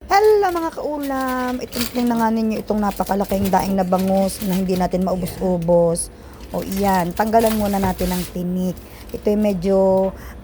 Hello mga kaulam! Tingnan nga ninyo itong napakalaking daing na bangus na hindi natin maubos-ubos. O iyan, tanggalan muna natin ng tinik. Ito yung medyo,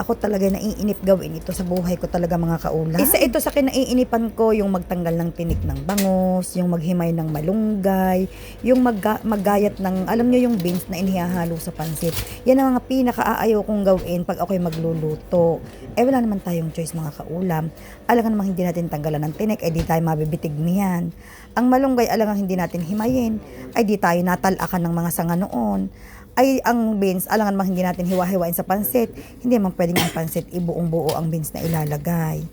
ako talaga naiinip gawin ito sa buhay ko talaga mga kaulam. Isa ito sa kinaiinipan ko, yung magtanggal ng tinik ng bangus, yung maghimay ng malunggay, yung maggayat ng, alam nyo yung beans na inihahalo sa pansit. Yan ang mga pinakaayaw kong gawin pag ako'y magluluto. Wala naman tayong choice mga kaulam. Alangan namang hindi natin tanggalan ng tinik, di tayo mabibitig niyan. Ang malunggay, alangan hindi natin himayin, di tayo natalakan ng mga sanga noon. Ang beans, alangan mang hindi natin hiwa-hiwain sa pansit, hindi man pwedeng ang pansit ibuong buo ang beans na ilalagay.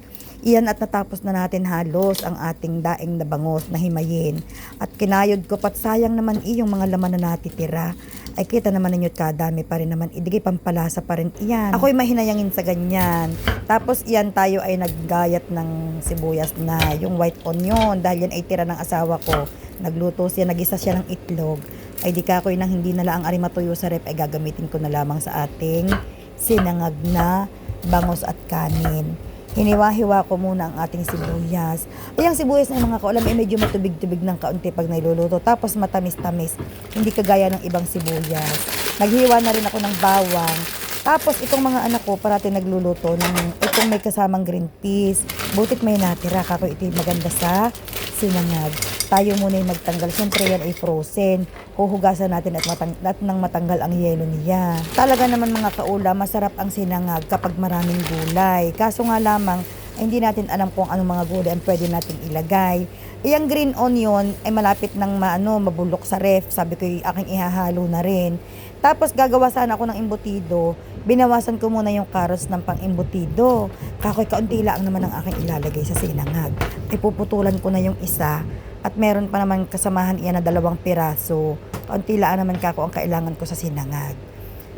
Iyan at natapos na natin halos ang ating daing na bangus na himayin. At kinayod ko pat sayang naman yung mga laman na natitira. Ay kita naman ninyo kadami pa rin naman, idigay pampalasa pa rin iyan. Ako'y mahinayangin sa ganyan. Tapos iyan tayo ay naggayat ng sibuyas na yung white onion dahil yan ay tira ng asawa ko. Nagluto siya, nagisa siya ng itlog. Ay di ka ako'y nang hindi na lang ari matuyo sa rep ay gagamitin ko na lamang sa ating sinangag na bangus at kanin. Hiniwa-hiwa ko muna ang ating sibuyas. Ang sibuyas ng mga kaulam ay medyo matubig-tubig ng kaunti pag niluluto. Tapos matamis-tamis. Hindi kagaya ng ibang sibuyas. Naghiwa na rin ako ng bawang. Tapos itong mga anak ko parati nagluluto ng itong may kasamang green peas. Butit may natira. Kako ito maganda sa sinangag. Tayo muna yung magtanggal. Siyempre yan ay frozen. Huhugasan natin at nang matanggal ang yelo niya. Talaga naman mga kaula, masarap ang sinangag kapag maraming gulay. Kaso nga lamang, hindi natin alam kung anong mga gulay ang pwede natin ilagay. Yung green onion ay malapit ng mabulok sa ref. Sabi ko yung aking ihahalo na rin. Tapos gagawa sana ako ng embutido. Binawasan ko muna yung carrots ng pang-embutido. Kakoy kaunti lang naman ang aking ilalagay sa sinangag. Ay puputulan ko na yung isa. At meron pa naman kasamahan iyan na 2 piraso. Kaunti lang naman kako ang kailangan ko sa sinangag.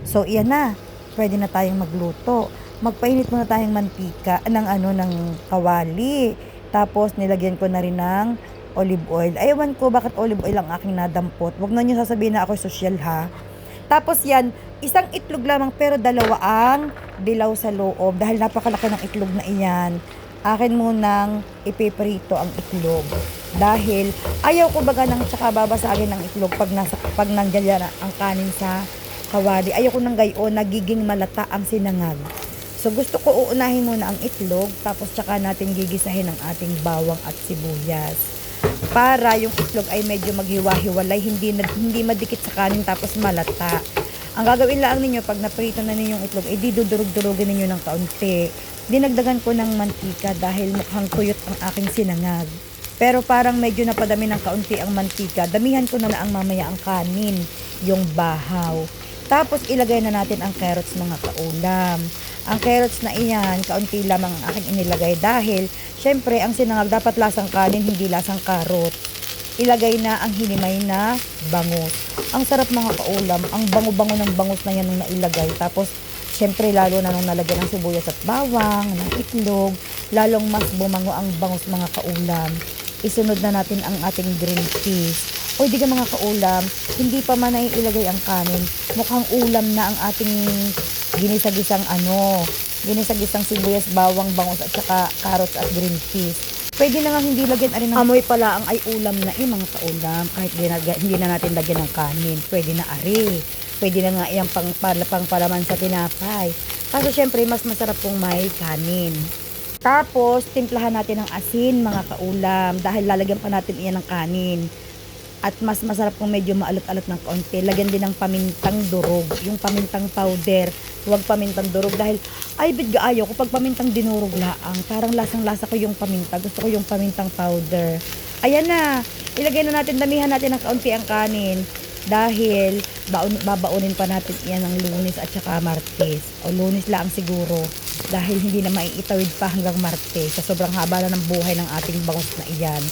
So iyan na. Pwede na tayong magluto. Magpainit muna tayong mantika ng kawali. Tapos nilagyan ko na rin ng olive oil. Ewan ko bakit olive oil ang aking nadampot. Huwag na niyo sasabihin na ako social ha. Tapos yan, isang itlog lamang pero 2 ang dilaw sa loob. Dahil napakalaki ng itlog na iyan. Akin munang ipiprito ang itlog. Dahil ayaw ko baga nang tsaka babasagin ng itlog pag nandiyan ang kanin sa kawali. Ayaw ko nang gayon, nagiging malata ang sinangag. So gusto ko uunahin muna ang itlog, tapos tsaka natin gigisahin ang ating bawang at sibuyas. Para yung itlog ay medyo maghiwa-hiwalay, hindi madikit sa kanin tapos malata. Ang gagawin lang ninyo pag naprito na ninyo yung itlog, di dudurog-durugin ninyo ng kaunti. Dinagdagan ko ng mantika dahil mukhang tuyot ang aking sinangag. Pero parang medyo napadami ng kaunti ang mantika. Damihan ko na ang mamaya ang kanin, yung bahaw. Tapos ilagay na natin ang carrots mga kaulam. Ang carrots na iyan, kaunti lamang ang aking inilagay dahil syempre ang sinangag dapat lasang kanin, hindi lasang karot. Ilagay na ang hinimay na bangus. Ang sarap mga kaulam, ang bango-bango ng bangus na yan nung nailagay. Tapos syempre lalo na nung nalagyan ng sibuyas at bawang, ng itlog, lalong mas bumango ang bangus mga kaulam. Isunod na natin ang ating green peas. O di ka mga kaulam, hindi pa man ay ilagay ang kanin. Mukhang ulam na ang ating ginisagisang sibuyas, bawang, bangus at saka carrots at green peas. Pwede na nga hindi lagyan ng amoy pala ang ay ulam na mga kaulam. Kahit hindi na natin lagyan ng kanin, pwede na ari. Pwede na nga iyang pang palaman sa tinapay. Kaso syempre mas masarap kung may kanin. Tapos, timplahan natin ng asin, mga kaulam, dahil lalagyan pa natin iyan ng kanin. At mas masarap kung medyo maalot-alot ng kaunti. Lagyan din ng pamintang durog, yung pamintang powder. Huwag pamintang durog dahil, ayaw ko pag pamintang dinurog laang. Parang lasang-lasa ko yung paminta. Gusto ko yung pamintang powder. Ayan na. Ilagay na natin, damihan natin ng kaunti ang kanin. Dahil, babaunin pa natin iyan ng Lunes at saka Martes. O Lunes lang siguro. Dahil hindi na maiitawid pa hanggang Martes sa sobrang haba na ng buhay ng ating bangus na iyan.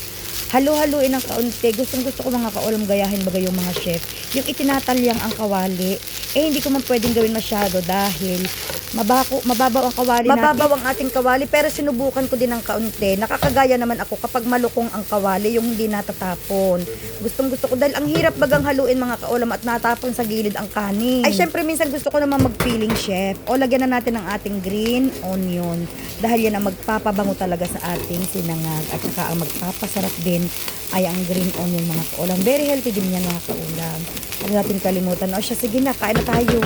Halo-haluin ng kaunti. Gusto ko mga kaulam gayahin bagay yung mga chef. Yung itinatalyang ang kawali, hindi ko man pwedeng gawin masyado dahil mababaw ang kawali natin. Mababaw ang ating kawali, pero sinubukan ko din ng kaunti. Nakakagaya naman ako kapag malukong ang kawali, yung hindi natatapon. Gustong-gusto ko dahil ang hirap bagang haluin mga kaulam at natapon sa gilid ang kanin. Ay syempre minsan gusto ko naman mag-feeling chef. O lagyan na natin ang ating green onion dahil yan ang magpapabango talaga sa ating sinangag at saka ang magpapasarap din ay ang green onion mga kaulam. Very healthy din yan mga kaulam. Huwag natin kalimutan. O siya, sige na, kain na tayo.